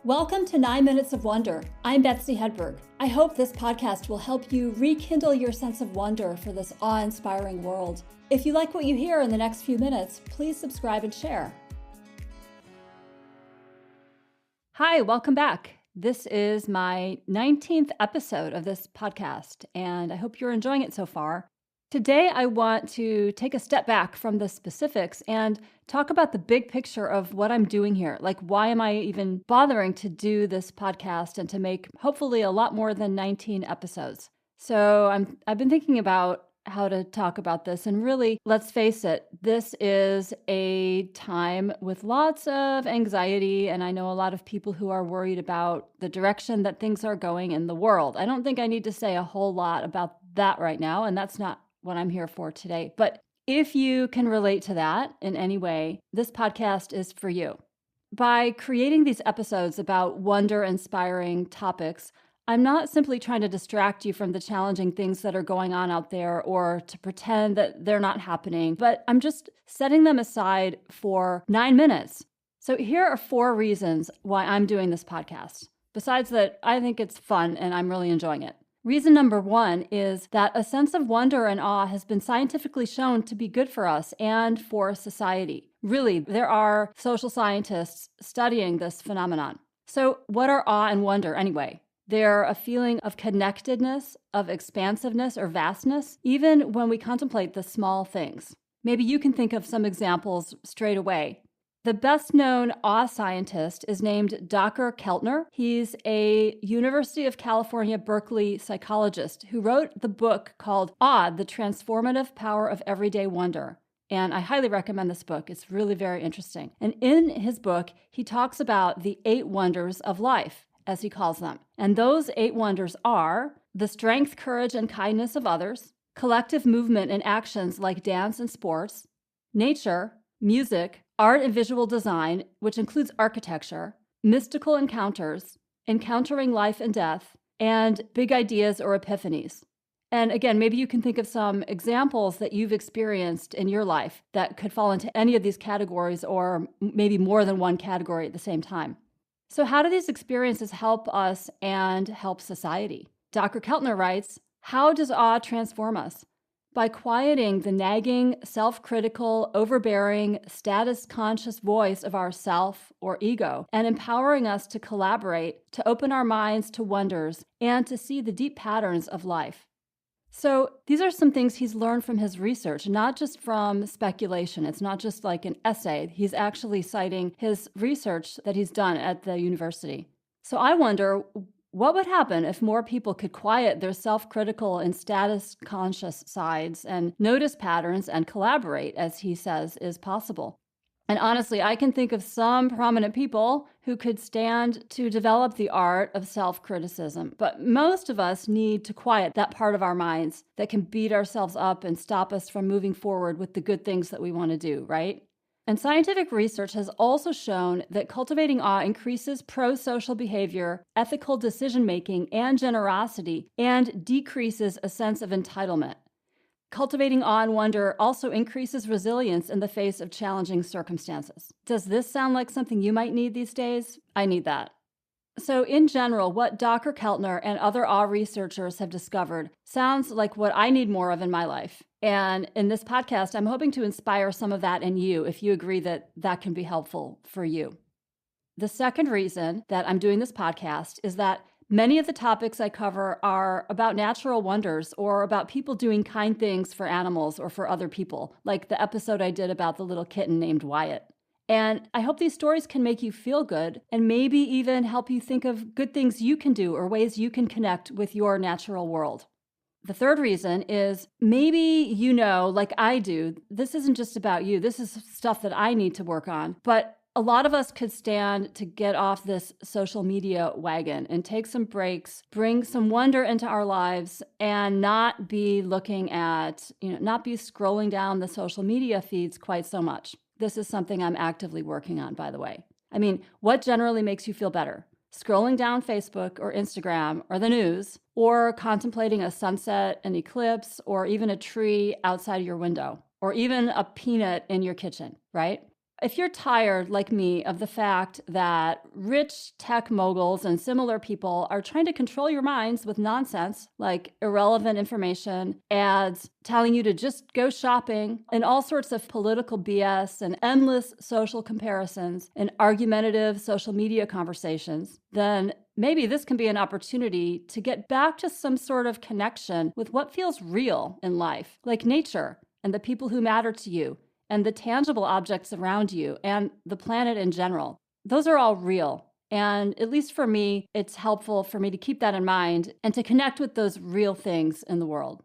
Welcome to 9 Minutes of Wonder. I'm Betsy Hedberg. I hope this podcast will help you rekindle your sense of wonder for this awe-inspiring world. If you like what you hear in the next few minutes, please subscribe and share. Hi, welcome back. This is my 19th episode of this podcast, and I hope you're enjoying it so far. Today, I want to take a step back from the specifics and talk about the big picture of what I'm doing here. Like, why am I even bothering to do this podcast and to make hopefully a lot more than 19 episodes? So I've been thinking about how to talk about this. And really, let's face it, this is a time with lots of anxiety. And I know a lot of people who are worried about the direction that things are going in the world. I don't think I need to say a whole lot about that right now. And that's not what I'm here for today. But if you can relate to that in any way, this podcast is for you. By creating these episodes about wonder-inspiring topics, I'm not simply trying to distract you from the challenging things that are going on out there or to pretend that they're not happening, but I'm just setting them aside for 9 minutes. So here are 4 reasons why I'm doing this podcast. Besides that, I think it's fun and I'm really enjoying it. Reason number 1 is that a sense of wonder and awe has been scientifically shown to be good for us and for society. Really, there are social scientists studying this phenomenon. So what are awe and wonder anyway? They're a feeling of connectedness, of expansiveness or vastness, even when we contemplate the small things. Maybe you can think of some examples straight away. The best-known awe scientist is named Dacher Keltner. He's a University of California, Berkeley psychologist who wrote the book called Awe, The Transformative Power of Everyday Wonder. And I highly recommend this book. It's really very interesting. And in his book, he talks about the 8 wonders of life, as he calls them. And those 8 wonders are the strength, courage, and kindness of others, collective movement and actions like dance and sports, nature, music, art and visual design, which includes architecture, mystical encounters, encountering life and death, and big ideas or epiphanies. And again, maybe you can think of some examples that you've experienced in your life that could fall into any of these categories or maybe more than one category at the same time. So how do these experiences help us and help society? Dacher Keltner writes, "How does awe transform us? By quieting the nagging, self-critical, overbearing, status-conscious voice of our self or ego, and empowering us to collaborate, to open our minds to wonders, and to see the deep patterns of life." So these are some things he's learned from his research, not just from speculation. It's not just like an essay. He's actually citing his research that he's done at the university. So I wonder, what would happen if more people could quiet their self-critical and status-conscious sides and notice patterns and collaborate, as he says is possible? And honestly, I can think of some prominent people who could stand to develop the art of self-criticism. But most of us need to quiet that part of our minds that can beat ourselves up and stop us from moving forward with the good things that we want to do, right? And scientific research has also shown that cultivating awe increases pro-social behavior, ethical decision-making, and generosity, and decreases a sense of entitlement. Cultivating awe and wonder also increases resilience in the face of challenging circumstances. Does this sound like something you might need these days? I need that. So in general, what Dacher Keltner and other awe researchers have discovered sounds like what I need more of in my life. And in this podcast, I'm hoping to inspire some of that in you if you agree that that can be helpful for you. The second reason that I'm doing this podcast is that many of the topics I cover are about natural wonders or about people doing kind things for animals or for other people, like the episode I did about the little kitten named Wyatt. And I hope these stories can make you feel good and maybe even help you think of good things you can do or ways you can connect with your natural world. The third reason is maybe you know, like I do, this isn't just about you. This is stuff that I need to work on. But a lot of us could stand to get off this social media wagon and take some breaks, bring some wonder into our lives, and not be looking at, not be scrolling down the social media feeds quite so much. This is something I'm actively working on, by the way. I mean, what generally makes you feel better? Scrolling down Facebook or Instagram or the news, or contemplating a sunset, an eclipse, or even a tree outside of your window, or even a peanut in your kitchen, right? If you're tired, like me, of the fact that rich tech moguls and similar people are trying to control your minds with nonsense, like irrelevant information, ads, telling you to just go shopping, and all sorts of political BS and endless social comparisons and argumentative social media conversations, then maybe this can be an opportunity to get back to some sort of connection with what feels real in life, like nature and the people who matter to you, and the tangible objects around you, and the planet in general. Those are all real. And at least for me, it's helpful for me to keep that in mind and to connect with those real things in the world.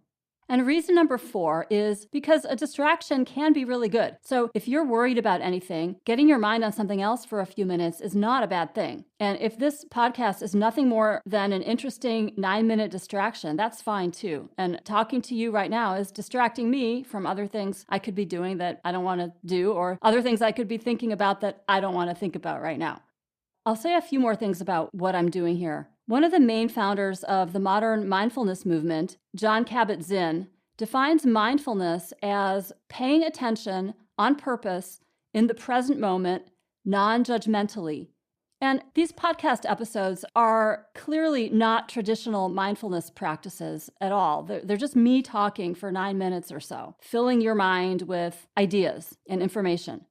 And reason number 4 is because a distraction can be really good. So if you're worried about anything, getting your mind on something else for a few minutes is not a bad thing. And if this podcast is nothing more than an interesting 9-minute distraction, that's fine too. And talking to you right now is distracting me from other things I could be doing that I don't want to do, or other things I could be thinking about that I don't want to think about right now. I'll say a few more things about what I'm doing here. One of the main founders of the modern mindfulness movement, Jon Kabat-Zinn, defines mindfulness as paying attention on purpose in the present moment, non-judgmentally. And these podcast episodes are clearly not traditional mindfulness practices at all. They're just me talking for 9 minutes or so, filling your mind with ideas and information.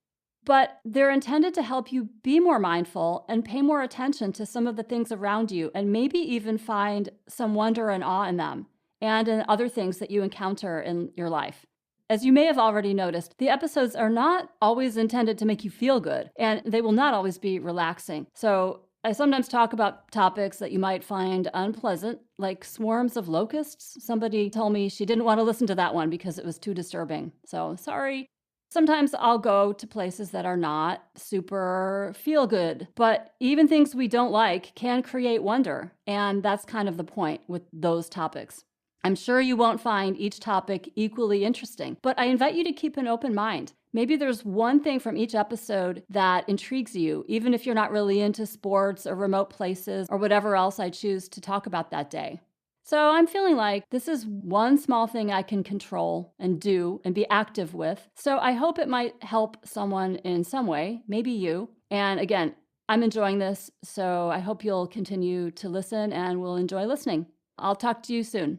But they're intended to help you be more mindful and pay more attention to some of the things around you, and maybe even find some wonder and awe in them and in other things that you encounter in your life. As you may have already noticed, the episodes are not always intended to make you feel good, and they will not always be relaxing. So I sometimes talk about topics that you might find unpleasant, like swarms of locusts. Somebody told me she didn't want to listen to that one because it was too disturbing. So sorry. Sometimes I'll go to places that are not super feel good, but even things we don't like can create wonder. And that's kind of the point with those topics. I'm sure you won't find each topic equally interesting, but I invite you to keep an open mind. Maybe there's one thing from each episode that intrigues you, even if you're not really into sports or remote places or whatever else I choose to talk about that day. So I'm feeling like this is one small thing I can control and do and be active with. So I hope it might help someone in some way, maybe you. And again, I'm enjoying this, so I hope you'll continue to listen and will enjoy listening. I'll talk to you soon.